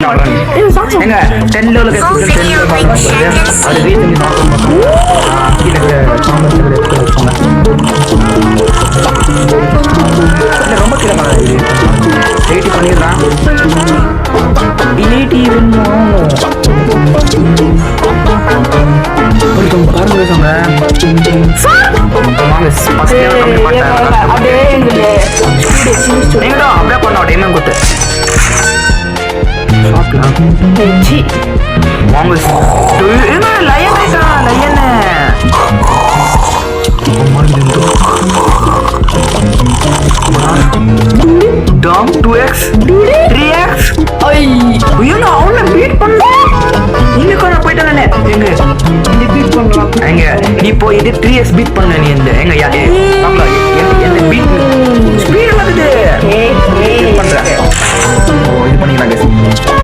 எங்க 10 லெவலுக்கு அது ரீச் பண்ணி ரொம்ப கீழே எயிட்டி பண்ணிடுறான் டிலேட் ஈவன் அப்படியே பண்ணோம் டைமண்ட் கொடுத்து Dom 2x 3x ஐயோ நான் அவனை பீட் பண்ணேன் இன்னைக்கு நான் போயிட்டேன் எங்க இது பீட் பண்ணலாம் எங்க நீ போய் இது 3x பீட் பண்ண நீ இந்த எங்க யா என்ன பீட் ஸ்பீட் ஆகுது பண்றேன் ஓ இது பண்ணிக்கலாம்